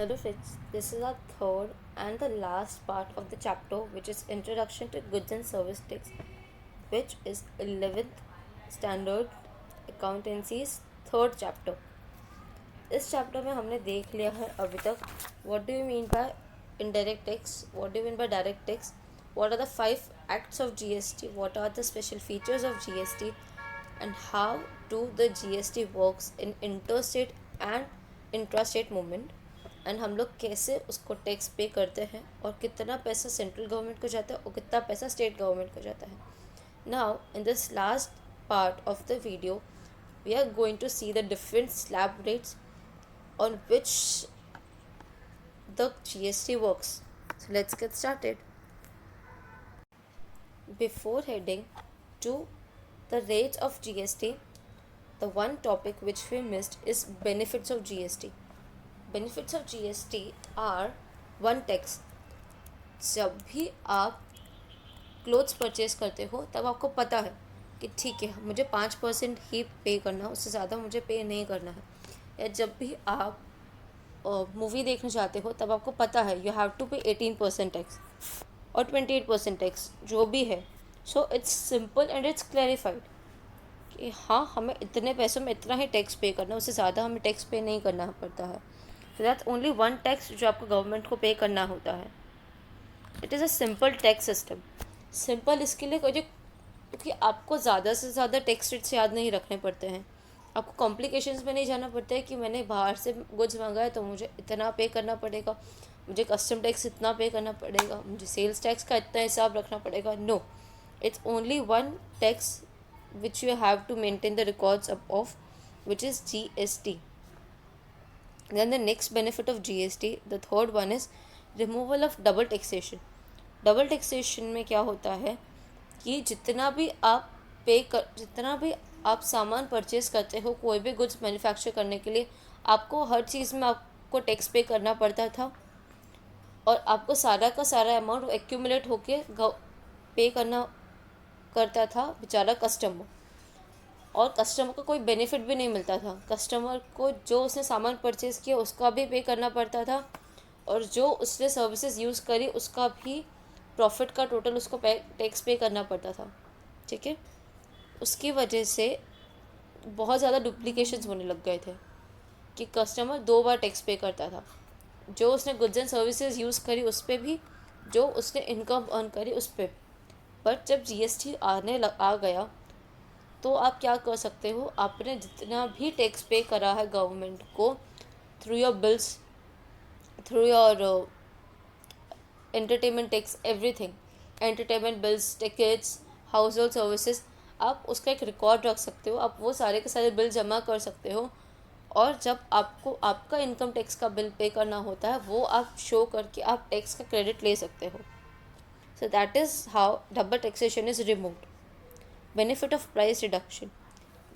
Hello friends, this is our third and the last part of the chapter, which is Introduction to Goods and Service Tax, which is 11th Standard Accountancy's third chapter. इस chapter में हमने देख लिया है अभी तक what do you mean by indirect tax, what do you mean by direct tax, what are the 5 acts of GST, what are the special features of GST, and how do the GST works in interstate and intrastate movement, and हम लोग कैसे उसको tax पे करते हैं और कितना पैसा सेंट्रल गवर्नमेंट को जाता है और कितना पैसा स्टेट गवर्नमेंट को जाता है. Now in this last part of the video we are going to see the different slab rates on which the GST works. So let's get started. Before heading to the rates of GST, the one topic which we missed is benefits of GST. Benefits of GST are one tax. जब भी आप clothes purchase करते हो तब आपको पता है कि ठीक है मुझे 5% ही पे करना है, उससे ज़्यादा मुझे पे नहीं करना है. या जब भी आप मूवी देखने जाते हो तब आपको पता है यू हैव टू पे 18% टैक्स और 28% टैक्स जो भी है. So it's simple and it's clarified कि हाँ हमें इतने पैसों में इतना ही टैक्स पे करना है, उससे ज़्यादा हमें टैक्स पे नहीं करना पड़ता है. So that's only one tax जो आपको गवर्नमेंट को पे करना होता है. It is a simple tax system. Simple इसके लिए क्योंकि आपको ज़्यादा से ज़्यादा टैक्स रेट्स याद नहीं रखने पड़ते हैं, आपको कॉम्प्लिकेशंस में नहीं जाना पड़ता है कि मैंने बाहर से गुड्स मंगाए तो मुझे इतना पे करना पड़ेगा, मुझे कस्टम टैक्स इतना पे करना पड़ेगा, मुझे सेल्स टैक्स का इतना हिसाब रखना पड़ेगा. No, it's only one tax which you have to maintain the records of, which is GST. Then the next benefit of GST, the third one is removal of double taxation. Double taxation में क्या होता है कि जितना भी आप सामान purchase करते हो, कोई भी गुड्स मैन्युफैक्चर करने के लिए आपको हर चीज़ में आपको टैक्स पे करना पड़ता था और आपको सारा का सारा अमाउंट एक्यूमुलेट होके पे करता था बेचारा कस्टमर, और कस्टमर को कोई बेनिफिट भी नहीं मिलता था. कस्टमर को जो उसने सामान परचेज़ किया उसका भी पे करना पड़ता था और जो उसने सर्विसेज यूज़ करी उसका भी प्रॉफिट का टोटल उसको टैक्स पे करना पड़ता था. ठीक है, उसकी वजह से बहुत ज़्यादा डुप्लीकेशंस होने लग गए थे कि कस्टमर 2 बार टैक्स पे करता था, जो उसने गुड्स एंड सर्विसेज यूज़ करी उस पर भी, जो उसने इनकम अर्न करी उस पर. बट जब GST आ गया तो आप क्या कर सकते हो, आपने जितना भी टैक्स पे करा है गवर्नमेंट को through your bills, through your entertainment tax, everything, entertainment bills, tickets, house hold services, आप उसका एक रिकॉर्ड रख सकते हो. आप वो सारे के सारे बिल जमा कर सकते हो और जब आपको आपका इनकम टैक्स का बिल पे करना होता है वो आप शो करके आप टैक्स का क्रेडिट ले सकते हो. So that is how double taxation is removed. Benefit of price reduction.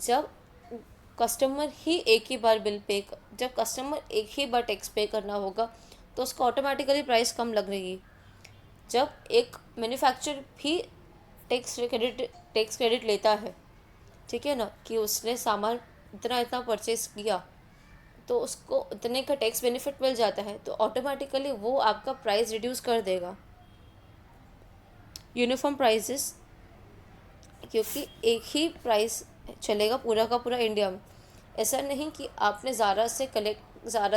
जब कस्टमर ही एक ही बार जब कस्टमर एक ही बार टैक्स पे करना होगा तो उसको ऑटोमेटिकली प्राइस कम लगेगी. जब एक मैन्युफैक्चरर भी टैक्स क्रेडिट लेता है, ठीक है ना, कि उसने सामान इतना इतना परचेज किया तो उसको उतने का टैक्स बेनिफिट मिल जाता है, तो ऑटोमेटिकली वो आपका प्राइस रिड्यूस कर देगा. यूनिफॉर्म प्राइसेस, क्योंकि एक ही प्राइस चलेगा पूरा का पूरा इंडिया में. ऐसा नहीं कि आपने ज़ारा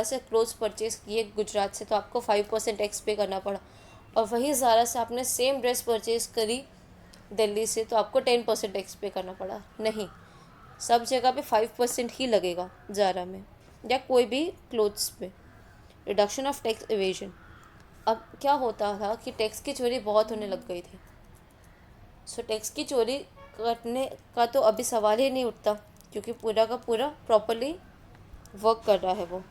से क्लोथ्स परचेज़ किए गुजरात से तो आपको 5% टैक्स पे करना पड़ा, और वही ज़ारा से आपने सेम ड्रेस परचेज़ करी दिल्ली से तो आपको 10% टैक्स पे करना पड़ा. नहीं, सब जगह पे 5% ही लगेगा ज़ारा में या कोई भी क्लोथ्स पे. Reduction of tax evasion. अब क्या होता था कि टैक्स की चोरी बहुत होने लग गई थी. सो टैक्स की चोरी करने का तो अभी सवाल ही नहीं उठता क्योंकि पूरा का पूरा प्रॉपरली वर्क कर रहा है वो,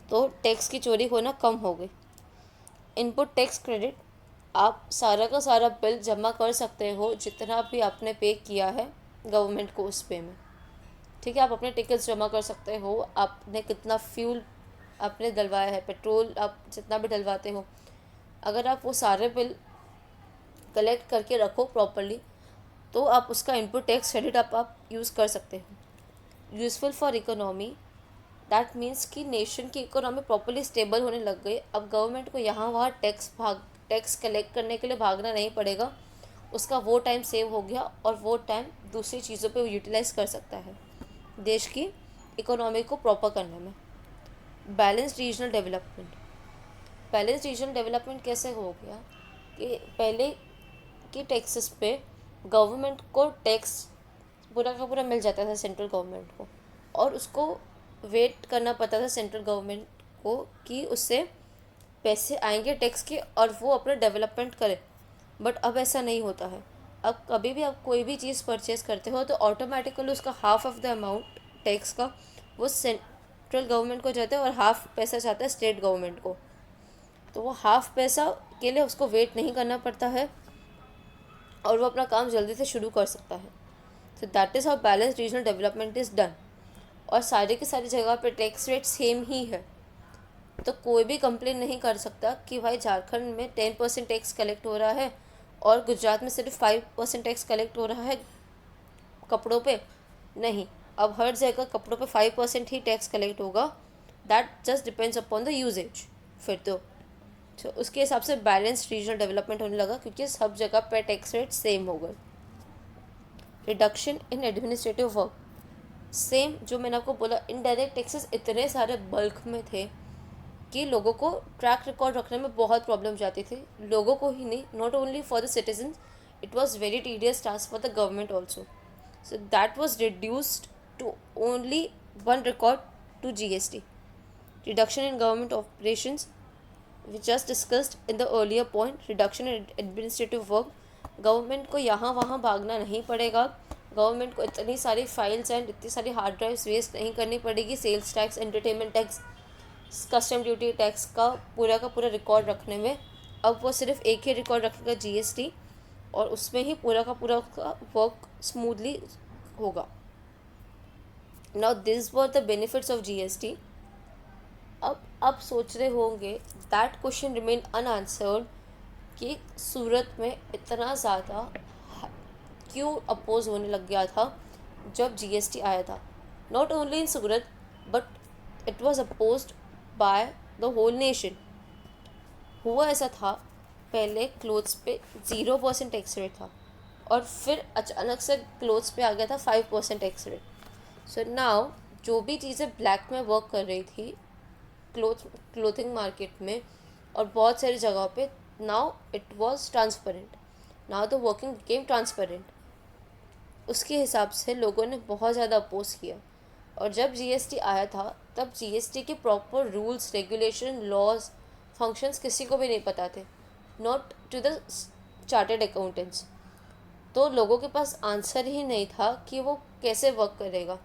तो टैक्स की चोरी होना कम हो गई. Input tax credit. आप सारा का सारा बिल जमा कर सकते हो जितना भी आपने पे किया है गवर्नमेंट को उस पे में. ठीक है, आप अपने टिकट्स जमा कर सकते हो, आपने कितना फ्यूल आपने डलवाया है, पेट्रोल आप जितना भी डलवाते हो, अगर आप वो सारे बिल कलेक्ट करके रखो प्रॉपरली तो आप उसका इनपुट टैक्स क्रेडिट आप यूज़ कर सकते हो. Useful for economy. That means कि नेशन की इकोनॉमी प्रॉपरली स्टेबल होने लग गई। अब गवर्नमेंट को यहाँ वहाँ टैक्स कलेक्ट करने के लिए भागना नहीं पड़ेगा, उसका वो टाइम सेव हो गया और वो टाइम दूसरी चीज़ों पे यूटिलाइज कर सकता है देश की इकोनॉमी को प्रॉपर करने में। Balanced regional development. Balanced regional development कैसे हो गया कि पहले की टैक्सेस पे गवर्नमेंट को टैक्स पूरा का पूरा मिल जाता था सेंट्रल गवर्नमेंट को, और उसको वेट करना पड़ता था सेंट्रल गवर्नमेंट को कि उससे पैसे आएंगे टैक्स के और वो अपना डेवलपमेंट करे। बट अब ऐसा नहीं होता है। अब कभी भी आप कोई भी चीज़ परचेज़ करते हो तो ऑटोमेटिकली उसका half of the amount tax का वो सेंट्रल गवर्नमेंट को जाता है और हाफ पैसा जाता है स्टेट गवर्नमेंट को। तो वो हाफ पैसा के लिए उसको वेट नहीं करना पड़ता है और वो अपना काम जल्दी से शुरू कर सकता है। So that is how balance regional development is done. और सारी की सारी जगह पे टैक्स रेट सेम ही है, तो कोई भी कंप्लेन नहीं कर सकता कि भाई झारखंड में 10% टैक्स कलेक्ट हो रहा है और गुजरात में सिर्फ 5% टैक्स कलेक्ट हो रहा है कपड़ों पे। नहीं, अब हर जगह कपड़ों पे 5% ही टैक्स कलेक्ट होगा। That just depends upon the usages. फिर तो उसके हिसाब से बैलेंस्ड रीजनल डेवलपमेंट होने लगा क्योंकि सब जगह पे टैक्स रेट सेम हो गए। Reduction in administrative work. Same जो मैंने आपको बोला, इनडायरेक्ट टैक्सेस इतने सारे बल्क में थे कि लोगों को ट्रैक रिकॉर्ड रखने में बहुत प्रॉब्लम जाती थी। लोगों को ही नहीं, not only for the citizen, it was very tedious task for the government also. So that was reduced to only one record to GST. Reduction in government operations, we just discussed in the earlier point. Reduction in administrative work. Government को यहाँ वहाँ भागना नहीं पड़ेगा, government को इतनी सारी files and इतनी सारी हार्ड ड्राइव्स वेस्ट नहीं करनी पड़ेगी। Sales tax, entertainment tax, custom duty tax का पूरा रिकॉर्ड रखने में अब वो सिर्फ एक ही रिकॉर्ड रखेगा GST, और उसमें ही पूरा का पूरा वर्क स्मूथली होगा। Now this were the benefits of GST। अब आप सोच रहे होंगे दैट क्वेश्चन रिमेन अनआंसर्ड कि सूरत में इतना ज़्यादा क्यों अपोज होने लग गया था जब GST आया था। Not only in Surat but it was opposed by the whole nation. हुआ ऐसा था, पहले क्लोथ्स पे 0% टैक्स रेट था और फिर अचानक से क्लोथ्स पे आ गया था 5% टैक्स रेट। सो नाउ जो भी चीज़ें ब्लैक में वर्क कर रही थी क्लोथिंग मार्केट में और बहुत सारी जगह पे, now it was transparent. Now the working became transparent. उसके हिसाब से लोगों ने बहुत ज़्यादा अपोज किया। और जब GST आया था तब GST के proper rules, regulation, laws, functions किसी को भी नहीं पता थे, not to the chartered accountants. तो लोगों के पास आंसर ही नहीं था कि वो कैसे वर्क करेगा।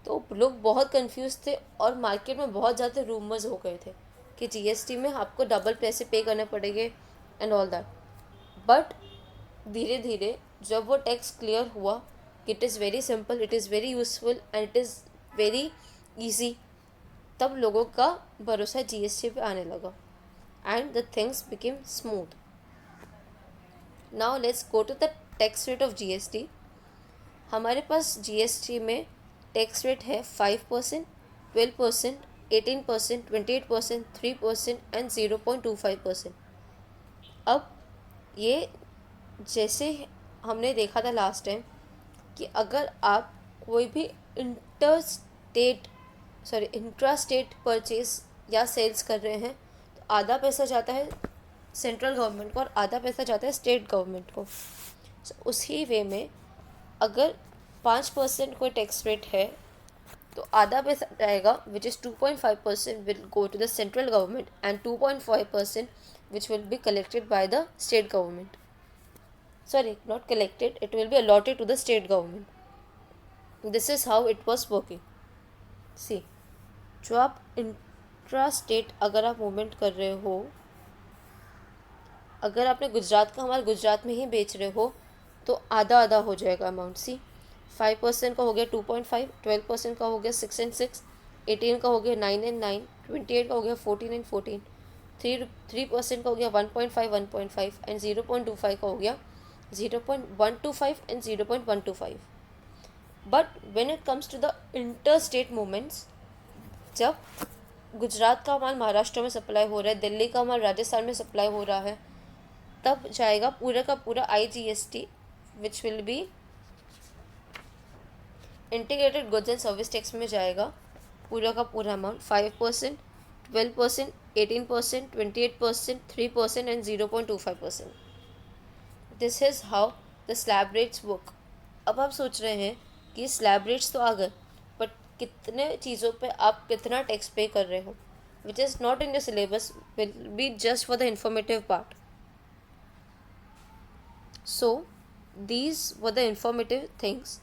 तो लोग बहुत कंफ्यूज थे और मार्केट में बहुत ज़्यादा रूमर्स हो गए थे कि GST में आपको डबल पैसे पे करने पड़ेंगे एंड ऑल दैट। बट धीरे धीरे जब वो टैक्स क्लियर हुआ, it is very simple, it is very useful and it is very easy, तब लोगों का भरोसा GST पे आने लगा and the things became smooth. Now let's go to the tax rate of GST। हमारे पास GST में टैक्स रेट है 5%, 12%, 18%, 28%, 3% एंड 0.25%। अब ये जैसे हमने देखा था लास्ट टाइम कि अगर आप कोई भी इंट्रा स्टेट परचेज या सेल्स कर रहे हैं तो आधा पैसा जाता है सेंट्रल गवर्नमेंट को और आधा पैसा जाता है स्टेट गवर्नमेंट को। उसी वे में अगर 5% कोई टैक्स रेट है तो आधा पैसा जाएगा which is 2.5% will go to the central government and 2.5% which will be collected by the state government. Sorry, not collected, it will be allotted to the state government. This is how it was working. See, जो आप intra state अगर आप movement कर रहे हो, अगर आपने गुजरात का माल गुजरात में ही बेच रहे हो तो आधा आधा हो जाएगा अमाउंट। सी 5% का हो गया 2.5, 12% का हो गया 6 and 6, 18 का हो गया 9 and 9, 28 का हो गया 14 and 14, 3% का हो गया 1.5, 1.5 एंड 0.25 का हो गया 0.125 and 0.125. But when it comes to the interstate movements, जब गुजरात का माल महाराष्ट्र में सप्लाई हो रहा है, दिल्ली का माल राजस्थान में सप्लाई हो रहा है, तब जाएगा पूरा का पूरा IGST, which will be integrated goods and service tax में जाएगा पूरा का पूरा amount 5%, 12%, 18%, 28%, 3% and 0.25%. This is how the slab rates work. अब आप सोच रहे हैं कि स्लैब रेट्स तो आ गए, बट कितने चीज़ों पे आप कितना टैक्स पे कर रहे हो, which is not in the syllabus, will be just for the informative part. So these were the informative things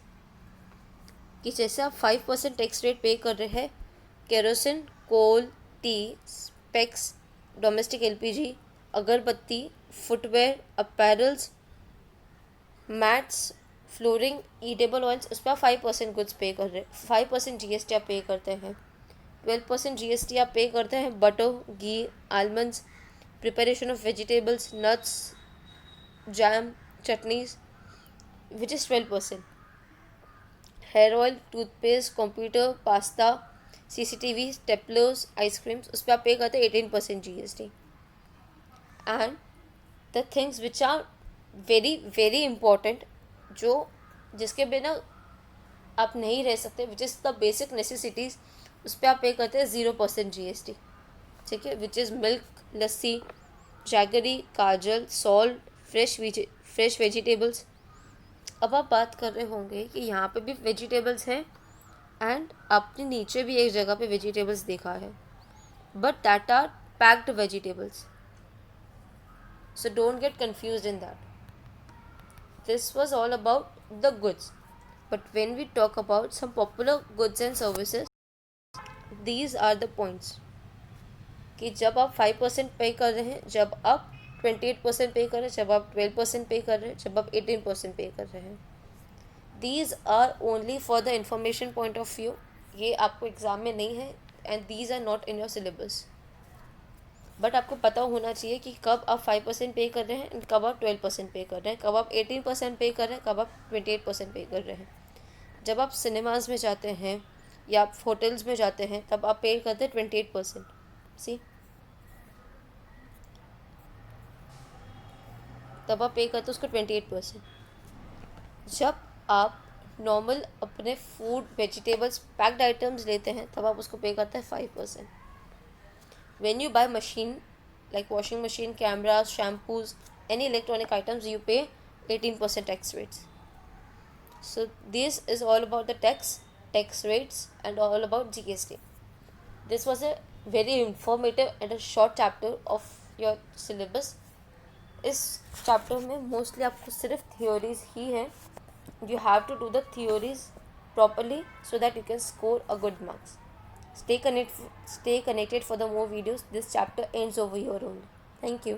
कि जैसे आप 5% टैक्स रेट पे कर रहे हैं केरोसिन, कोल, टी, स्पेक्स, डोमेस्टिक LPG, अगरबत्ती, footwear, apparels, mats, flooring, eatable oils, उस पर आप 5% गुड्स पे कर रहे हैं. 5% GST आप पे करते हैं. 12% GST आप पे करते हैं butter, ghee, almonds, preparation of vegetables, nuts, jam, chutneys, which is 12%. Hair oil, toothpaste, computer, pasta, CCTV, staplers, ice creams, उस पर आप पे करते हैं 18% GST. And the things which are very very important, जो जिसके बिना आप नहीं रह सकते, which is the basic necessities, उस पर आप पे करते हैं 0% GST. ठीक है, which is milk, lassi, jaggery, Kajal, salt, fresh vegetables. अब आप बात कर रहे होंगे कि यहाँ पे भी वेजिटेबल्स हैं एंड आपने नीचे भी एक जगह पे वेजिटेबल्स देखा है, but that are packed vegetables, so don't get confused in that. This was all about the goods, but when we talk about some popular goods and services, these are the points कि जब आप 5% पे कर रहे हैं, जब आप 28% पे कर रहे हैं, जब आप 12% पे कर रहे हैं, जब आप 18% पे कर रहे हैं. These are only for the information point of view. ये आपको एग्ज़ाम में नहीं है and these are not in your syllabus. But आपको पता होना चाहिए कि कब आप 5% पे कर रहे हैं, कब आप 12% पे कर रहे हैं, कब आप 18% पे कर रहे हैं, कब आप 28% पे कर रहे हैं. जब आप सिनेमाज में जाते हैं या आप होटल्स में जाते हैं, तब आप पे करते हैं 28%. सी, तब आप पे करते हैं उसको 28%. जब आप नॉर्मल अपने फूड, वेजिटेबल्स, पैक्ड आइटम्स लेते हैं, तब आप उसको पे करते हैं 5%. When you buy machine like washing machine, cameras, shampoos, any electronic items, you pay 18% tax rates. So this is all about the tax rates and all about GST. This was a very informative and a short chapter of your syllabus. इस chapter में mostly आपको सिर्फ theories ही हैं. You have to do the theories properly so that you can score a good marks. Stay connected for the more videos. This chapter ends over here only. Thank you.